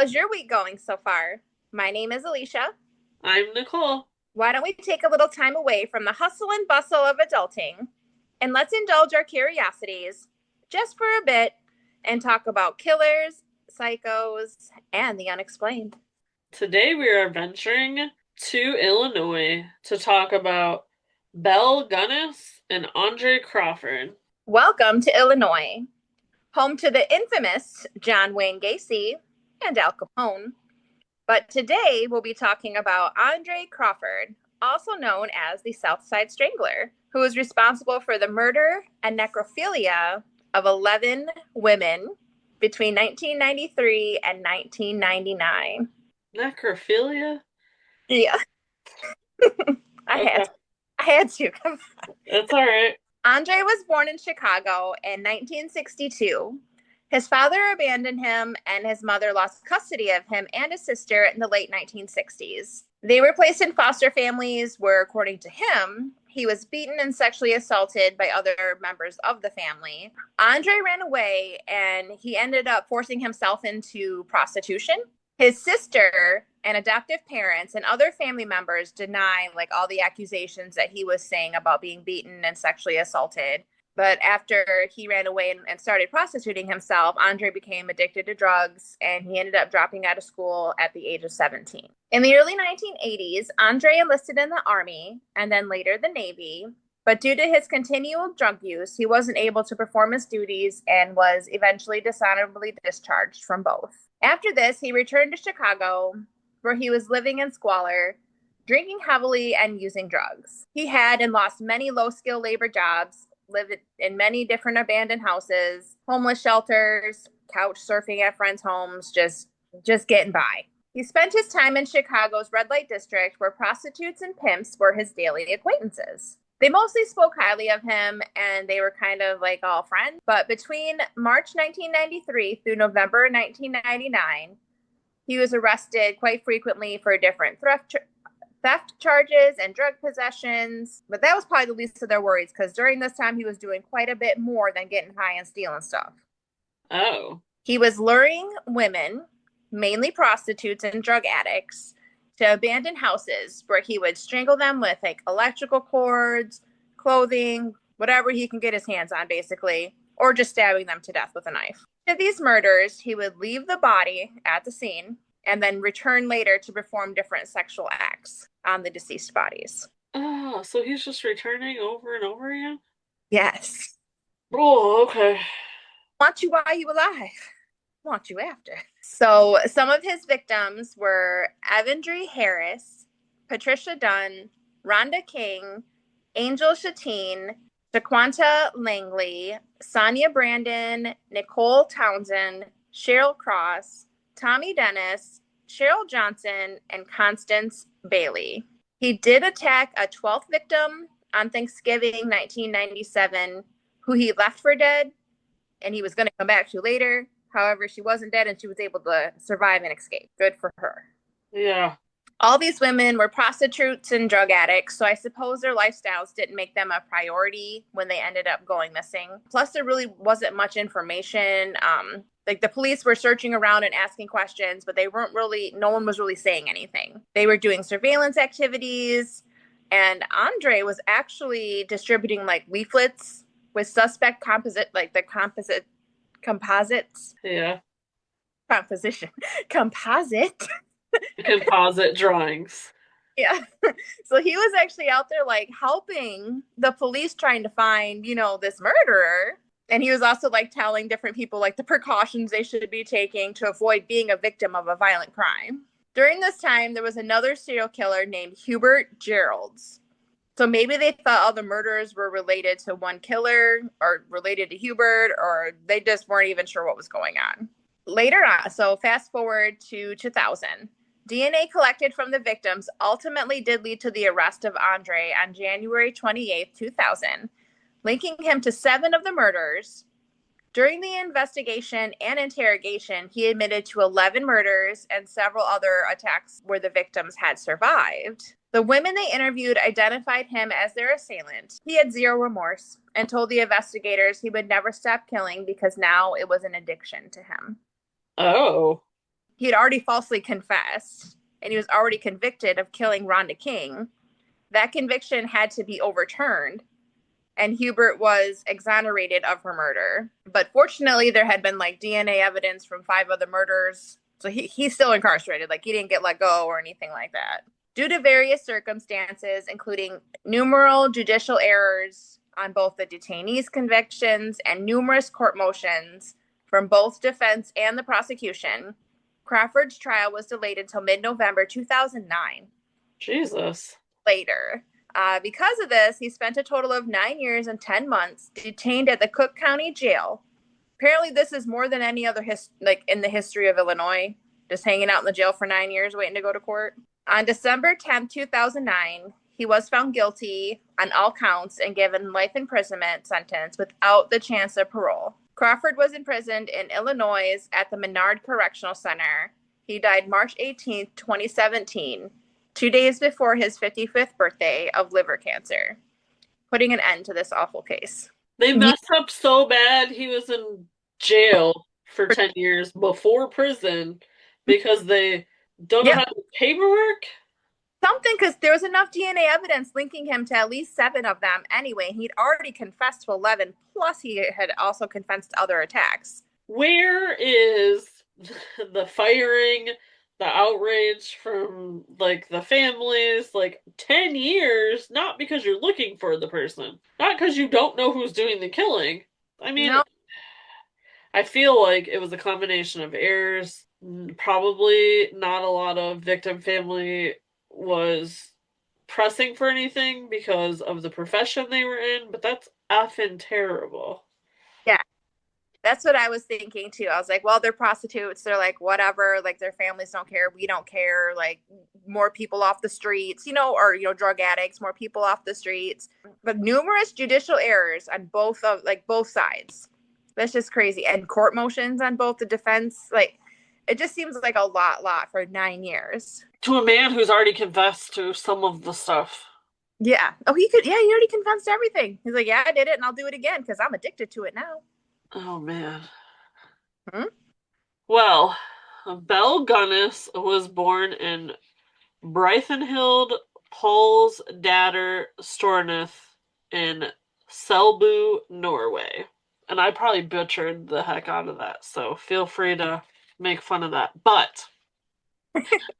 How's your week going so far? My name is Alicia. I'm Nicole. Why don't we take a little time away from the hustle and bustle of adulting and let's indulge our curiosities just for a bit and talk about killers, psychos, and the unexplained. Today we are venturing to Illinois to talk about Belle Gunness and Andre Crawford. Welcome to Illinois, home to the infamous John Wayne Gacy and Al Capone. But today we'll be talking about Andre Crawford, also known as the Southside Strangler, who was responsible for the murder and necrophilia of 11 women between 1993 and 1999. Necrophilia? Yeah, I had Okay, to. I had to. that's all right. Andre was born in Chicago in 1962. His father abandoned him, and his mother lost custody of him and his sister in the late 1960s. They were placed in foster families where, according to him, he was beaten and sexually assaulted by other members of the family. Andre ran away and he ended up forcing himself into prostitution. His sister and adoptive parents and other family members deny like all the accusations that he was saying about being beaten and sexually assaulted. But after he ran away and started prostituting himself, Andre became addicted to drugs and he ended up dropping out of school at the age of 17. In the early 1980s, Andre enlisted in the Army and then later the Navy. But due to his continual drug use, he wasn't able to perform his duties and was eventually dishonorably discharged from both. After this, he returned to Chicago, where he was living in squalor, drinking heavily, and using drugs. He had and lost many low skill labor jobs, lived in many different abandoned houses, homeless shelters, couch surfing at friends' homes, just getting by. He spent his time in Chicago's red light district where prostitutes and pimps were his daily acquaintances. They mostly spoke highly of him and they were kind of like all friends. But between March 1993 through November 1999, he was arrested quite frequently for different theft charges and drug possessions. But that was probably the least of their worries because during this time he was doing quite a bit more than getting high and stealing stuff. Oh, He was luring women, mainly prostitutes and drug addicts, to abandoned houses where he would strangle them with like electrical cords, clothing, whatever he can get his hands on, basically, or just stabbing them to death with a knife. To these murders, he would leave the body at the scene and then return later to perform different sexual acts on the deceased bodies. so he's just returning over and over again? Yes. Oh, okay. Want you while you alive. Want you after. So some of his victims were Avondre Harris, Patricia Dunn, Rhonda King, Angel Shatine, Jaquanta Langley, Sonia Brandon, Nicole Townsend, Cheryl Cross, Tommy Dennis, Cheryl Johnson, and Constance Bailey. He did attack a 12th victim on Thanksgiving 1997, who he left for dead, and he was going to come back to later. However, she wasn't dead and she was able to survive and escape. Good for her. Yeah. All these women were prostitutes and drug addicts, so I suppose their lifestyles didn't make them a priority when they ended up going missing. Plus, there really wasn't much information. Like the police were searching around and asking questions, but they weren't really, no one was really saying anything. They were doing surveillance activities, and Andre was actually distributing like leaflets with suspect composite, like the composites, Yeah. composition, composite. Composite drawings. Yeah. So he was actually out there like helping the police trying to find, this murderer. And he was also like telling different people like the precautions they should be taking to avoid being a victim of a violent crime. During this time, there was another serial killer named Hubert Geralds. So maybe they thought all the murders were related to one killer or related to Hubert, or they just weren't even sure what was going on. Later on, so fast forward to 2000, DNA collected from the victims ultimately did lead to the arrest of Andre on January 28th, 2000, linking him to 7 of the murders. During the investigation and interrogation, he admitted to 11 murders and several other attacks where the victims had survived. The women they interviewed identified him as their assailant. He had zero remorse and told the investigators he would never stop killing because now it was an addiction to him. Oh. he had already falsely confessed and he was already convicted of killing Rhonda King. That conviction had to be overturned and Hubert was exonerated of her murder. But fortunately, there had been like DNA evidence from 5 other murders. So he's still incarcerated. Like he didn't get let go or anything like that. Due to various circumstances, including numerous judicial errors on both the detainees' convictions and numerous court motions from both defense and the prosecution, Crawford's trial was delayed until mid-November 2009. Jesus. Later. Because of this, he spent a total of 9 years and 10 months detained at the Cook County Jail. Apparently, this is more than any other in the history of Illinois, just hanging out in the jail for 9 years waiting to go to court. On December 10th, 2009, he was found guilty on all counts and given life imprisonment sentence without the chance of parole. Crawford was imprisoned in Illinois at the Menard Correctional Center. He died March 18th, 2017. 2 days before his 55th birthday of liver cancer, putting an end to this awful case. They messed up so bad he was in jail for 10 years before prison because they don't know how to do paperwork. Something, because there was enough DNA evidence linking him to at least 7 of them anyway. He'd already confessed to 11, plus he had also confessed to other attacks. Where is the firing, the outrage from like the families? Like 10 years, not because you're looking for the person, not because you don't know who's doing the killing. I mean, No. I feel like it was a combination of errors. Probably not a lot of victim family was pressing for anything because of the profession they were in, but that's effing terrible. Yeah. That's what I was thinking too. I was like, well, they're prostitutes. They're like, whatever. Like, their families don't care. We don't care. Like, more people off the streets, or, drug addicts, more people off the streets. But numerous judicial errors on both sides. That's just crazy. And court motions on both the defense. Like, it just seems like a lot for 9 years. To a man who's already confessed to some of the stuff. Yeah. Oh, he already confessed to everything. He's like, yeah, I did it and I'll do it again because I'm addicted to it now. Oh, man. Hmm? Well, Belle Gunness was born in Brythenhild Paulsdatter Storneth in Selbu, Norway. And I probably butchered the heck out of that, so feel free to make fun of that. But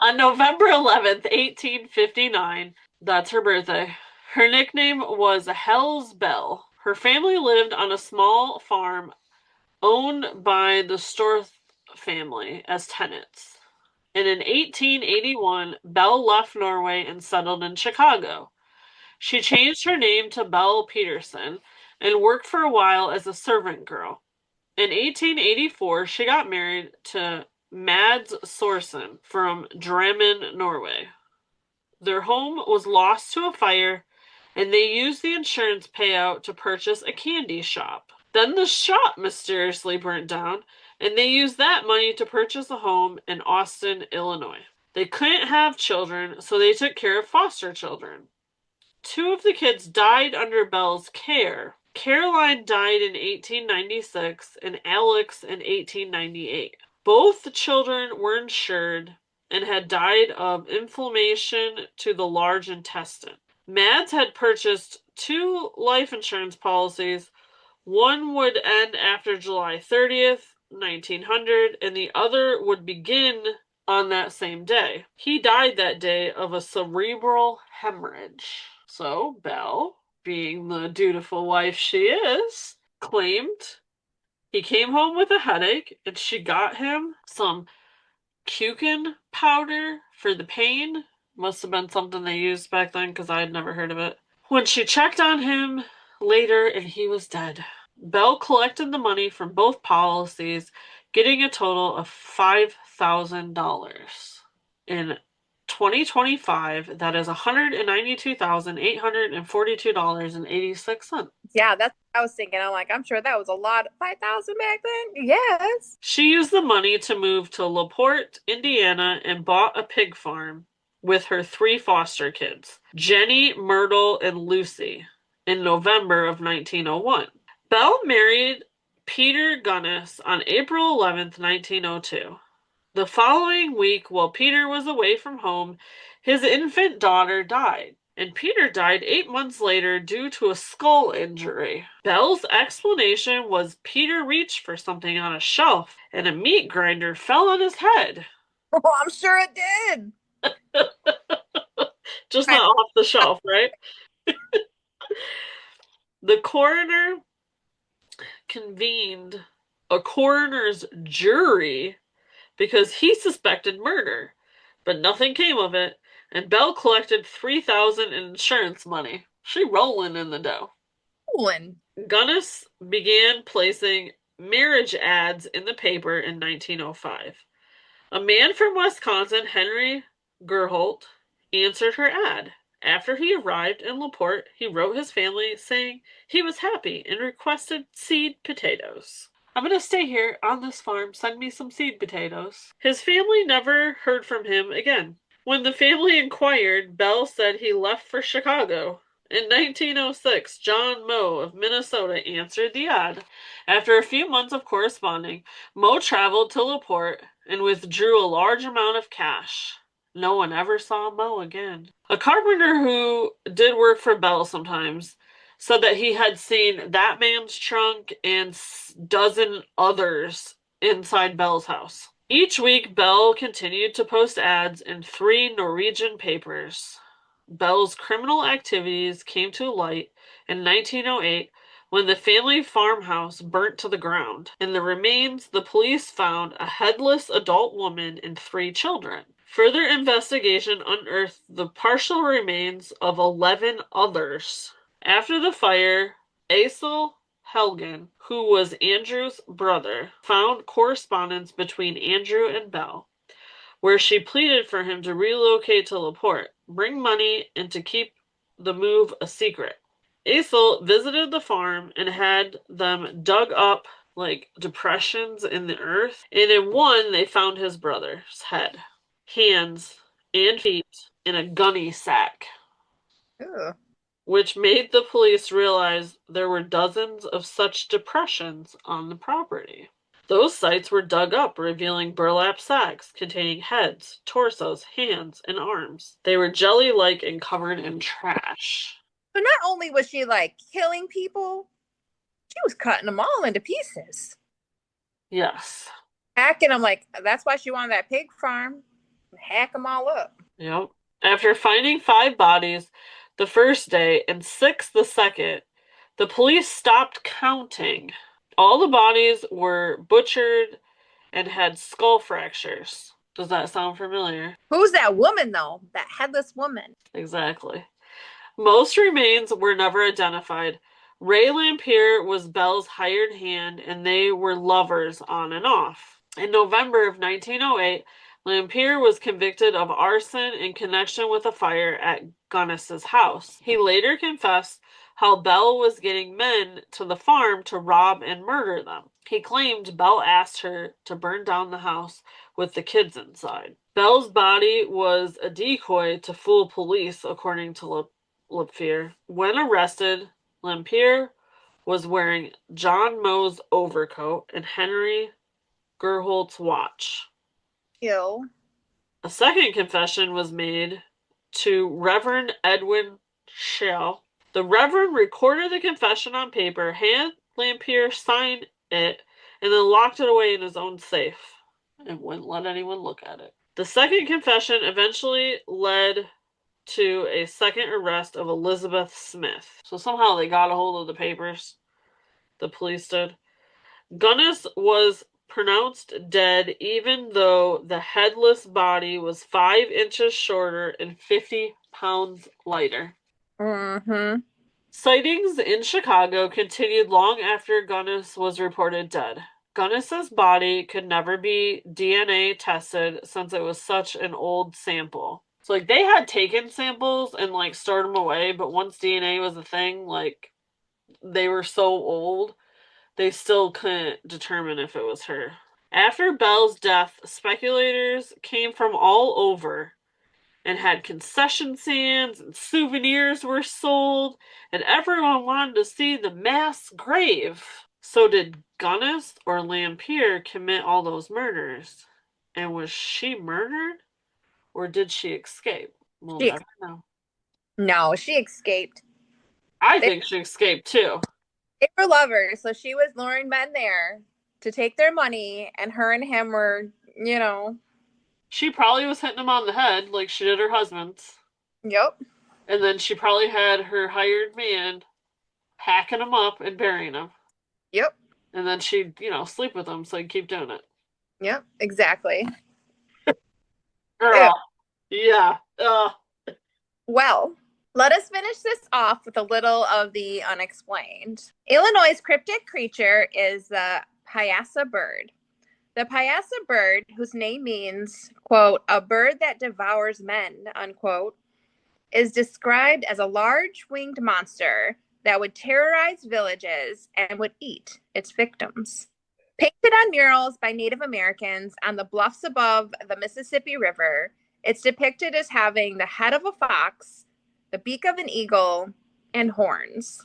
on November 11th, 1859, that's her birthday, her nickname was Hell's Belle. Her family lived on a small farm owned by the Storth family as tenants. And in 1881, Belle left Norway and settled in Chicago. She changed her name to Belle Peterson and worked for a while as a servant girl. In 1884, she got married to Mads Sorsen from Drammen, Norway. Their home was lost to a fire, and they used the insurance payout to purchase a candy shop. Then the shop mysteriously burnt down, and they used that money to purchase a home in Austin, Illinois. They couldn't have children, so they took care of foster children. 2 of the kids died under Belle's care. Caroline died in 1896 and Alex in 1898. Both the children were insured and had died of inflammation to the large intestine. Mads had purchased 2 life insurance policies. One would end after July 30th, 1900, and the other would begin on that same day. He died that day of a cerebral hemorrhage. So, Belle, being the dutiful wife she is, claimed he came home with a headache and she got him some Kuchen powder for the pain. Must have been something they used back then because I had never heard of it. When she checked on him later and he was dead, Belle collected the money from both policies, getting a total of $5,000. In 2025, that is $192,842.86. Yeah, that's what I was thinking. I'm like, I'm sure that was a lot. 5,000 back then? Yes. She used the money to move to LaPorte, Indiana, and bought a pig farm with her 3 foster kids, Jenny, Myrtle, and Lucy, in November of 1901. Belle married Peter Gunness on April 11th, 1902. The following week, while Peter was away from home, his infant daughter died, and Peter died 8 months later due to a skull injury. Belle's explanation was Peter reached for something on a shelf, and a meat grinder fell on his head. Oh, I'm sure it did. Just not off the shelf, right? The coroner convened a coroner's jury because he suspected murder, but nothing came of it, and Belle collected $3,000 in insurance money. She rolling in the dough. Colin. Gunness began placing marriage ads in the paper in 1905. A man from Wisconsin, Henry Gerholt, answered her ad. After he arrived in LaPorte, he wrote his family saying he was happy and requested seed potatoes. I'm going to stay here on this farm. Send me some seed potatoes. His family never heard from him again. When the family inquired, Belle said he left for Chicago. In 1906, John Moe of Minnesota answered the ad. After a few months of corresponding, Moe traveled to LaPorte and withdrew a large amount of cash. No one ever saw Moe again. A carpenter who did work for Belle sometimes said that he had seen that man's trunk and dozen others inside Belle's house. Each week, Belle continued to post ads in 3 Norwegian papers. Belle's criminal activities came to light in 1908 when the family farmhouse burnt to the ground. In the remains, the police found a headless adult woman and 3 children. Further investigation unearthed the partial remains of 11 others. After the fire, Aksel Helgen, who was Andrew's brother, found correspondence between Andrew and Belle, where she pleaded for him to relocate to LaPorte, bring money, and to keep the move a secret. Aksel visited the farm and had them dug up like depressions in the earth, and in one they found his brother's head, hands, and feet in a gunny sack. Ugh. Which made the police realize there were dozens of such depressions on the property. Those sites were dug up, revealing burlap sacks containing heads, torsos, hands, and arms. They were jelly-like and covered in trash. So not only was she like killing people, she was cutting them all into pieces. Yes. Hacking them like that's why she wanted that pig farm. Hack them all up. Yep. After finding 5 bodies the first day and 6 the second, the police stopped counting. All the bodies were butchered and had skull fractures. Does that sound familiar? Who's that woman though? That headless woman. Exactly. Most remains were never identified. Ray Lampier was Belle's hired hand, and they were lovers on and off. In November of 1908, Lampier was convicted of arson in connection with a fire at Gunness's house. He later confessed how Belle was getting men to the farm to rob and murder them. He claimed Belle asked her to burn down the house with the kids inside. Belle's body was a decoy to fool police, according to Lampier. When arrested, Lampier was wearing John Moe's overcoat and Henry Gerholt's watch. Ew. A second confession was made to Reverend Edwin Schell. The Reverend recorded the confession on paper, had Lampier sign it, and then locked it away in his own safe and wouldn't let anyone look at it. The second confession eventually led to a second arrest of Elizabeth Smith. So somehow they got a hold of the papers. The police did. Gunness was pronounced dead even though the headless body was 5 inches shorter and 50 pounds lighter. Mm-hmm. Sightings in Chicago continued long after Gunness was reported dead. Gunness's body could never be DNA tested since it was such an old sample. So, like, they had taken samples and, like, stored them away, but once DNA was a thing, like, they were so old, they still couldn't determine if it was her. After Belle's death, speculators came from all over and had concession stands and souvenirs were sold, and everyone wanted to see the mass grave. So did Gunness or Lampier commit all those murders? And was she murdered or did she escape? We'll She never know. no, she escaped. I They, think she escaped too. they were lovers, so she was luring men there to take their money, and her and him were, She probably was hitting him on the head like she did her husband's. yep, And then she probably had her hired man hacking him up and burying him. yep, And then she'd, sleep with him so he'd keep doing it. yep, exactly. Ew. Girl. Yeah. Well, let us finish this off with a little of the unexplained. Illinois' cryptic creature is the Pyasa bird. The Pyasa bird, whose name means, quote, a bird that devours men, unquote, is described as a large winged monster that would terrorize villages and would eat its victims. Painted on murals by Native Americans on the bluffs above the Mississippi River, it's depicted as having the head of a fox, the beak of an eagle, and horns.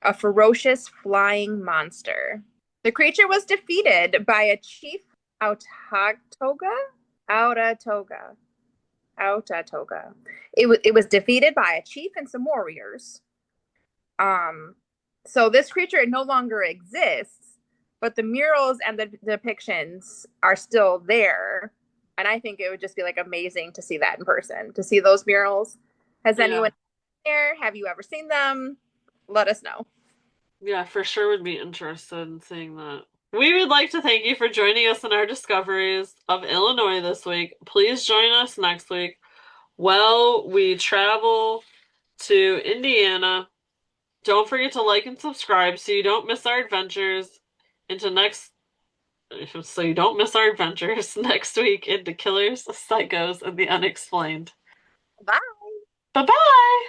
A ferocious flying monster. The creature was defeated by a chief Autatoga. Autatoga. Autatoga. It was defeated by a chief and some warriors. So this creature no longer exists, but the murals and the depictions are still there. And I think it would just be like amazing to see that in person, to see those murals. Has Yeah. anyone there? Have you ever seen them? Let us know. Yeah, for sure would be interested in seeing that. We would like to thank you for joining us in our discoveries of Illinois this week. Please join us next week while we travel to Indiana. Don't forget to like and subscribe so you don't miss our adventures into next so you don't miss our adventures next week into Killers, Psychos, and the Unexplained. Bye. Bye-bye!